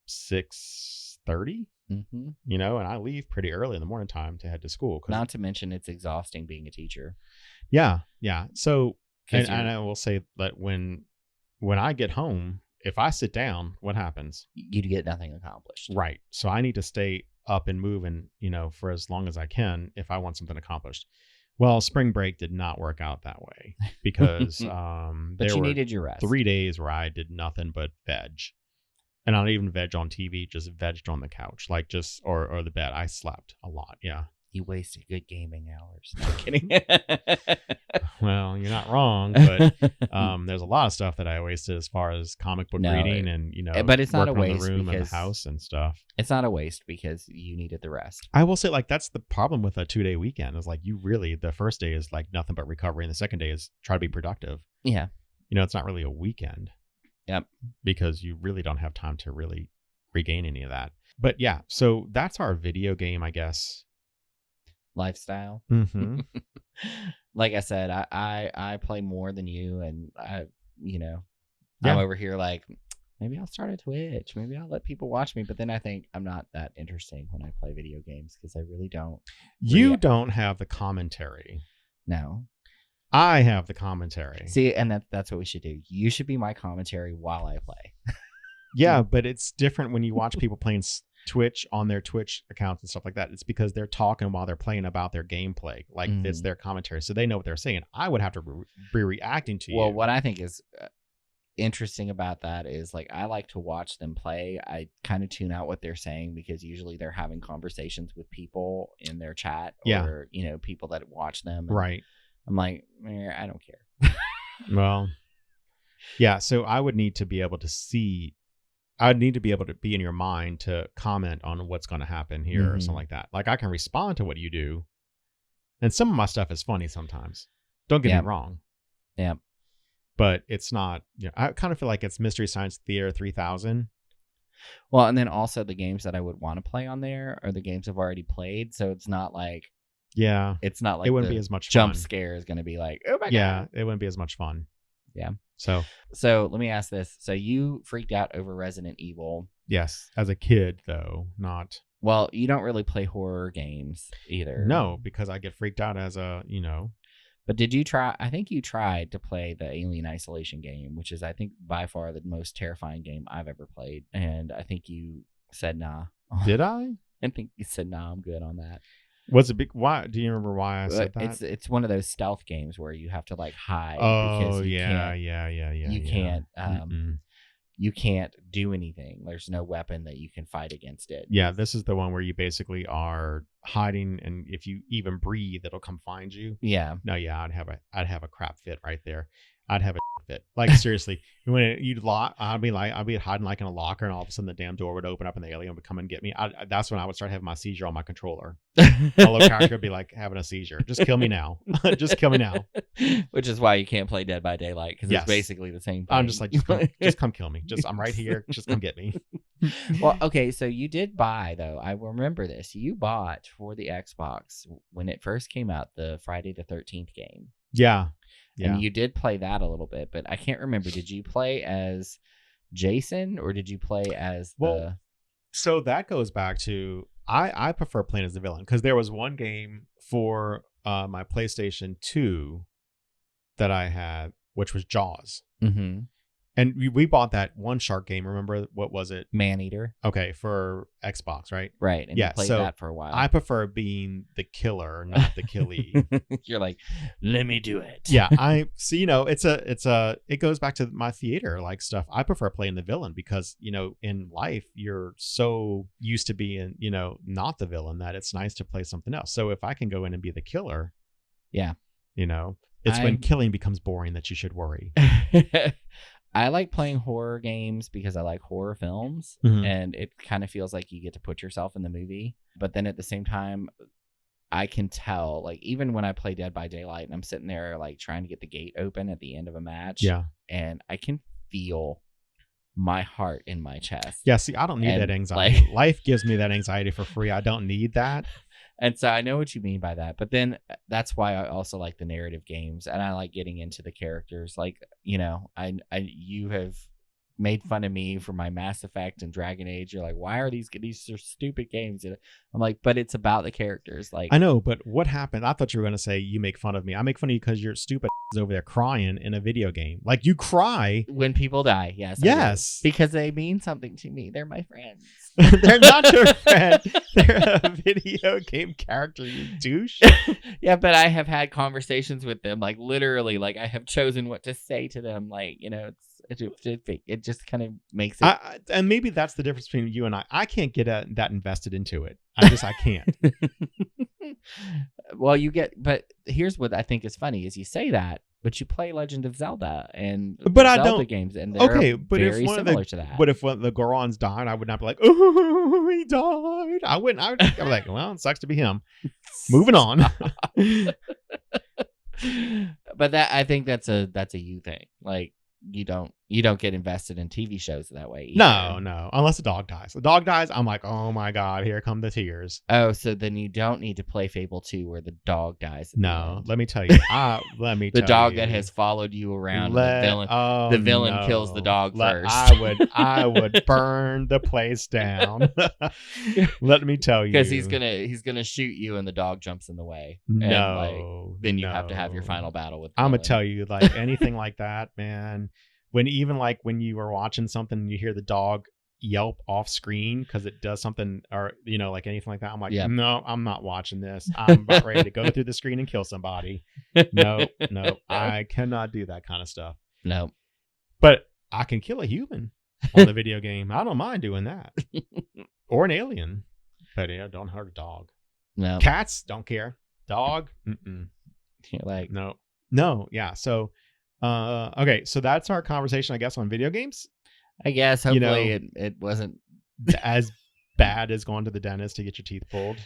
6:30, and I leave pretty early in the morning time to head to school. Not to mention it's exhausting being a teacher. Yeah. Yeah. So And I will say that when I get home, if I sit down, what happens? you get nothing accomplished. Right. So I need to stay up and moving, for as long as I can if I want something accomplished. Well, spring break did not work out that way because But there you were needed your rest. 3 days where I did nothing but veg. And I don't even veg on TV, just vegged on the couch, like just or the bed. I slept a lot. Yeah. You wasted good gaming hours. No, I'm kidding. Well, you're not wrong, but there's a lot of stuff that I wasted as far as comic book reading and but it's not a working on waste the room and the because house and stuff. It's not a waste because you needed the rest. I will say, like, that's the problem with a 2-day weekend is like you really the first day is like nothing but recovery, and the second day is try to be productive. Yeah. It's not really a weekend. Yep. Because you really don't have time to really regain any of that. But yeah, so that's our video game, I guess. Lifestyle. Mm-hmm. Like I said, I play more than you, and I'm over here like maybe I'll start a Twitch, maybe I'll let people watch me, but then I think I'm not that interesting when I play video games because I really don't. You don't have the commentary. No, I have the commentary. See, and that's what we should do. You should be my commentary while I play. Yeah, but it's different when you watch people playing Twitch on their Twitch accounts and stuff like that. It's because they're talking while they're playing about their gameplay. Like it's their commentary. So they know what they're saying. I would have to be reacting to you. Well, what I think is interesting about that is like I like to watch them play. I kind of tune out what they're saying because usually they're having conversations with people in their chat or, people that watch them. Right. I'm like, I don't care. Well, yeah. So I would need to be able to see. I'd need to be able to be in your mind to comment on what's going to happen here or something like that. Like I can respond to what you do. And some of my stuff is funny sometimes. Don't get me wrong. Yeah. But it's not, I kind of feel like it's Mystery Science Theater 3000. Well, and then also the games that I would want to play on there are the games I've already played. So it's not like, it's not like it wouldn't be as much jump fun. Scare is going to be like, oh my God. Yeah, it wouldn't be as much fun. Yeah. So let me ask this. So you freaked out over Resident Evil. Yes. As a kid, though, not. Well, you don't really play horror games either. No, because I get freaked out as a, But did you try? I think you tried to play the Alien Isolation game, which is, I think, by far the most terrifying game I've ever played. And I think you said, nah. Did I? I think you said, nah, I'm good on that. What's a big why? Do you remember why I said that? It's one of those stealth games where you have to like hide. Oh because yeah. You can't. You can't do anything. There's no weapon that you can fight against it. Yeah, this is the one where you basically are hiding, and if you even breathe, it'll come find you. Yeah. No, yeah, I'd have a crap fit right there. I'd have a fit. Like seriously, when you'd lock, I'd be hiding like in a locker, and all of a sudden the damn door would open up and the alien would come and get me. That's when I would start having my seizure on my controller. My little character would be like having a seizure. Just kill me now. Just kill me now. Which is why you can't play Dead by Daylight because it's basically the same thing. I'm just like, just come kill me. I'm right here. Just come get me. Well, okay, so you did buy, though. I remember this. You bought for the Xbox when it first came out the Friday the 13th game. Yeah. Yeah. And you did play that a little bit, but I can't remember. Did you play as Jason or did you play as So that goes back to I prefer playing as the villain because there was one game for my PlayStation 2 that I had, which was Jaws. Mm-hmm. And we bought that one shark game. Remember, what was it? Maneater. Okay, for Xbox, right? Right. And you played that for a while. I prefer being the killer, not the killie. You're like, let me do it. Yeah, it goes back to my theater like stuff. I prefer playing the villain because, in life you're so used to being, not the villain that it's nice to play something else. So if I can go in and be the killer, yeah, it's when killing becomes boring that you should worry. I like playing horror games because I like horror films, and it kind of feels like you get to put yourself in the movie. But then at the same time, I can tell, like, even when I play Dead by Daylight and I'm sitting there, like, trying to get the gate open at the end of a match, and I can feel my heart in my chest. Yeah, see, I don't need that anxiety. Life gives me that anxiety for free. I don't need that. And so I know what you mean by that, but then that's why I also like the narrative games, and I like getting into the characters. Like, you have made fun of me for my Mass Effect and Dragon Age. You're like, why are these are stupid games? And I'm like, but it's about the characters. Like, I know, but what happened? I thought you were going to say you make fun of me. I make fun of you because you're stupid is over there crying in a video game. Like, you cry. when people die, yes, I do. Yes. Because they mean something to me. They're my friends. They're not your friend. They're a video game character, you douche. Yeah, but I have had conversations with them, like literally, like I have chosen what to say to them. Like, you know, it just kind of makes it. And maybe that's the difference between you and I. I can't get that invested into it. I can't. Well, but here's what I think is funny: is you say that, but you play Legend of Zelda and I Zelda don't games, and they're very similar to that. But if one of the Gorons died, I would not be like, oh, he died. I wouldn't. I'd be like, well, it sucks to be him. Moving on. But I think that's a you thing. Like, you don't get invested in TV shows that way either. No, unless the dog dies. The dog dies, I'm like, oh my god, here come the tears. Oh, so then you don't need to play Fable 2 where the dog dies. No, let me tell you. The dog that has followed you around. The villain kills the dog first. I would burn the place down. Let me tell you, because he's gonna shoot you and the dog jumps in the way. Then you have to have your final battle with. I'm gonna tell you, like anything like that, man. When you were watching something and you hear the dog yelp off screen because it does something, or like anything like that, I'm like, no, I'm not watching this. I'm about ready to go through the screen and kill somebody. No, I cannot do that kind of stuff. No, but I can kill a human on the video game. I don't mind doing that, or an alien. But don't hurt a dog. No, cats don't care. Dog, You're like, no, yeah. So. Okay, so that's our conversation, I guess, on video games. I guess hopefully it wasn't as bad as going to the dentist to get your teeth pulled.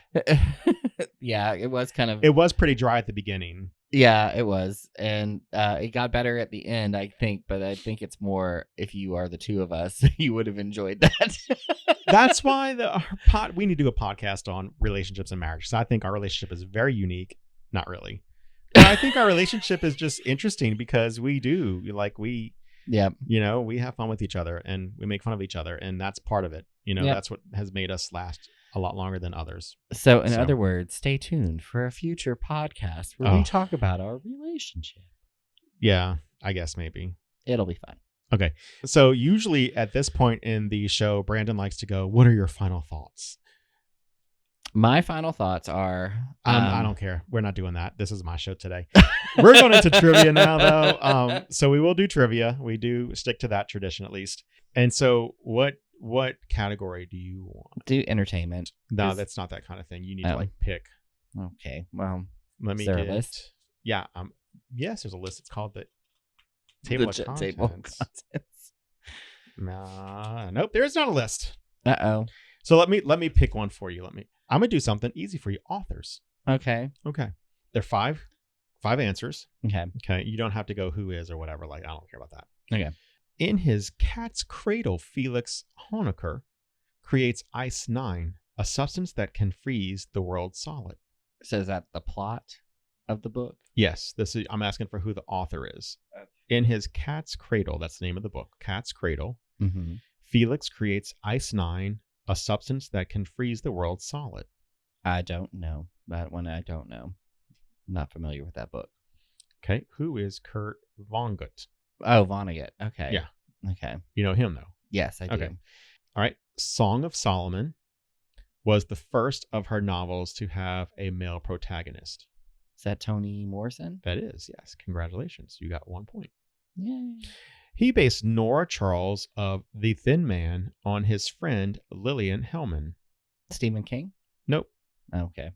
Yeah, it was kind of. It was pretty dry at the beginning. Yeah, it was, and it got better at the end, I think. But I think it's more if you are the two of us, you would have enjoyed that. That's why we need to do a podcast on relationships and marriage. So I think our relationship is very unique. Not really. But I think our relationship is just interesting because we have fun with each other and we make fun of each other, and that's part of it. That's what has made us last a lot longer than others. So in other words, stay tuned for a future podcast where we talk about our relationship. Yeah, I guess maybe. It'll be fun. Okay. So usually at this point in the show, Brandon likes to go, what are your final thoughts? My final thoughts are... I don't care. We're not doing that. This is my show today. We're going into trivia now, though. So we will do trivia. We do stick to that tradition, at least. And so what category do you want? Do entertainment. No, that's not that kind of thing. You need to pick. Okay. Well, let me get a list? Yeah. Yes, there's a list. It's called the Table of Contents. Nope, there is not a list. Uh-oh. So let me pick one for you. I'm gonna do something easy for you. Authors. Okay. They're five answers. Okay. You don't have to go who is or whatever. Like, I don't care about that. Okay. In his cat's cradle, Felix Honecker creates Ice 9, a substance that can freeze the world solid. So is that the plot of the book? Yes. I'm asking for who the author is. In his cat's cradle, that's the name of the book. Cat's Cradle. Mm-hmm. Felix creates Ice 9, a substance that can freeze the world solid. I don't know. That one I don't know. I'm not familiar with that book. Okay. Who is Kurt Vonnegut? Oh, Vonnegut. Okay. Yeah. Okay. You know him, though? Yes, I do. Okay. All right. Song of Solomon was the first of her novels to have a male protagonist. Is that Toni Morrison? That is, yes. Congratulations. You got 1 point. Yay. He based Nora Charles of The Thin Man on his friend Lillian Hellman. Stephen King? Nope. Okay.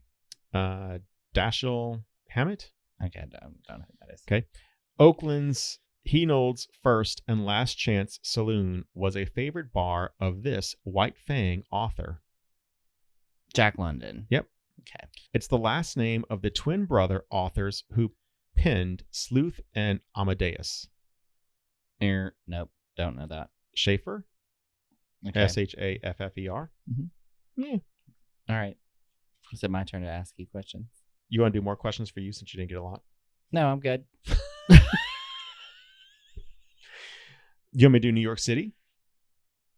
Dashiell Hammett? Okay, I don't know who that is. Okay. Oakland's Heinold's First and Last Chance Saloon was a favorite bar of this White Fang author. Jack London. Yep. Okay. It's the last name of the twin brother authors who penned Sleuth and Amadeus. Nope, don't know that. Schaeffer? Okay. Shaffer? Mm-hmm. Yeah. All right. Is it my turn to ask you questions? You want to do more questions for you since you didn't get a lot? No, I'm good. You want me to do New York City?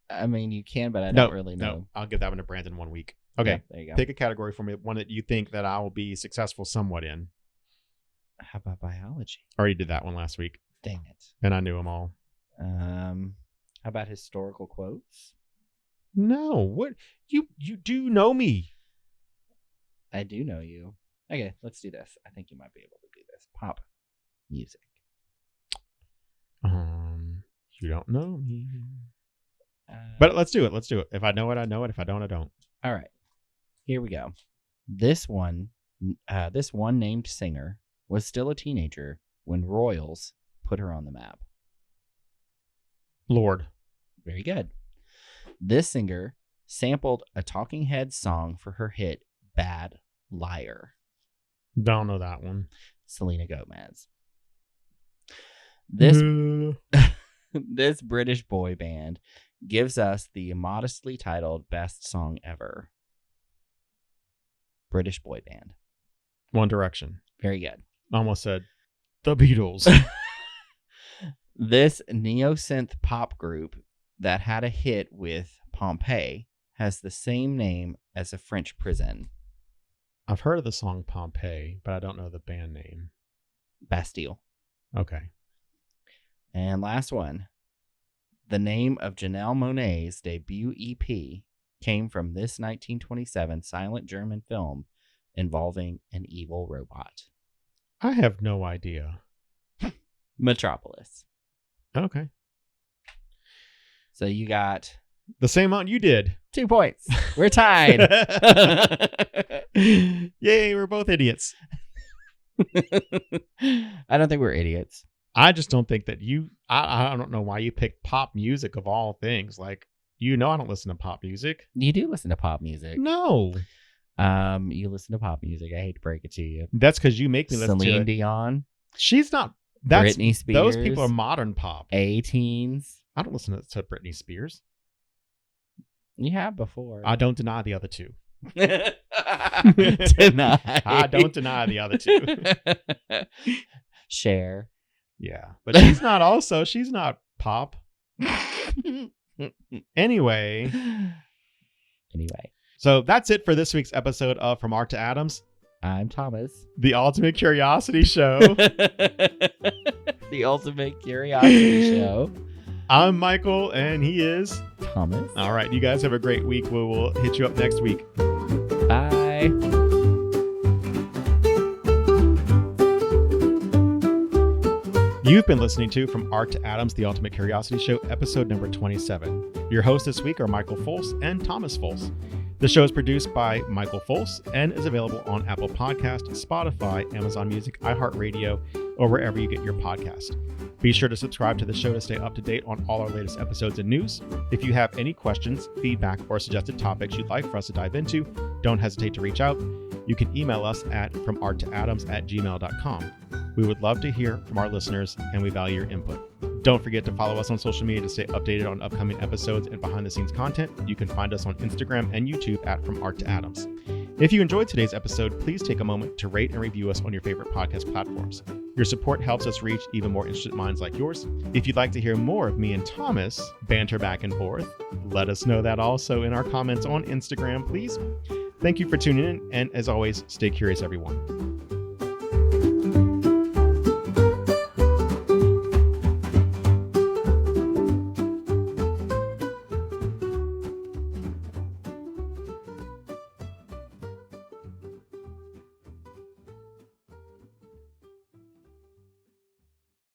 I mean, you can, but I No, don't really no. know. I'll give that one to Brandon 1 week. Okay. Yeah, there you go. Pick a category for me, one that you think that I will be successful somewhat in. How about biology? Already did that one last week, Dang it. and I knew them all. How about historical quotes? No, what you do know me. I do know you. Okay, let's do this. I think you might be able to do this. Pop music. You don't know me. But let's do it. Let's do it. If I know it, I know it. If I don't, I don't. All right. Here we go. This one named singer was still a teenager when Royals put her on the map. Lord. Very good. This singer sampled a Talking Heads song for her hit Bad Liar. Don't know that one. Selena Gomez. This this British boy band gives us the modestly titled Best Song Ever. British boy band. One Direction. Very good. Almost said the Beatles. This neo-synth pop group that had a hit with Pompeii has the same name as a French prison. I've heard of the song Pompeii, but I don't know the band name. Bastille. Okay. And last one. The name of Janelle Monáe's debut EP came from this 1927 silent German film involving an evil robot. I have no idea. Metropolis. Okay. So you got the same amount you did. 2 points. We're tied. Yay, we're both idiots. I don't think we're idiots. I just don't think that I don't know why you picked pop music of all things. Like, I don't listen to pop music. You do listen to pop music. No. You listen to pop music. I hate to break it to you. That's because you make me listen to Celine Dion. She's not. That's Britney Spears. Those people are modern pop. A-Teens. I don't listen to Britney Spears. You have before. I don't deny the other two. Deny. I don't deny the other two. Cher. Yeah, but she's not pop. Anyway. So that's it for this week's episode of From Art to Atoms. I'm Thomas. The Ultimate Curiosity Show. The Ultimate Curiosity Show. I'm Michael, and he is Thomas. All right, you guys have a great week. We will hit you up next week. Bye. You've been listening to From Art to Atoms, The Ultimate Curiosity Show, episode number 27. Your hosts this week are Michael Folse and Thomas Folse. The show is produced by Michael Folse and is available on Apple Podcasts, Spotify, Amazon Music, iHeartRadio, or wherever you get your podcast. Be sure to subscribe to the show to stay up to date on all our latest episodes and news. If you have any questions, feedback, or suggested topics you'd like for us to dive into, don't hesitate to reach out. You can email us at FromArtToAtoms@gmail.com. We would love to hear from our listeners, and we value your input. Don't forget to follow us on social media to stay updated on upcoming episodes and behind-the-scenes content. You can find us on Instagram and YouTube at From Art to Atoms. If you enjoyed today's episode, please take a moment to rate and review us on your favorite podcast platforms. Your support helps us reach even more interested minds like yours. If you'd like to hear more of me and Thomas banter back and forth, let us know that also in our comments on Instagram, please. Thank you for tuning in, and as always, stay curious, everyone.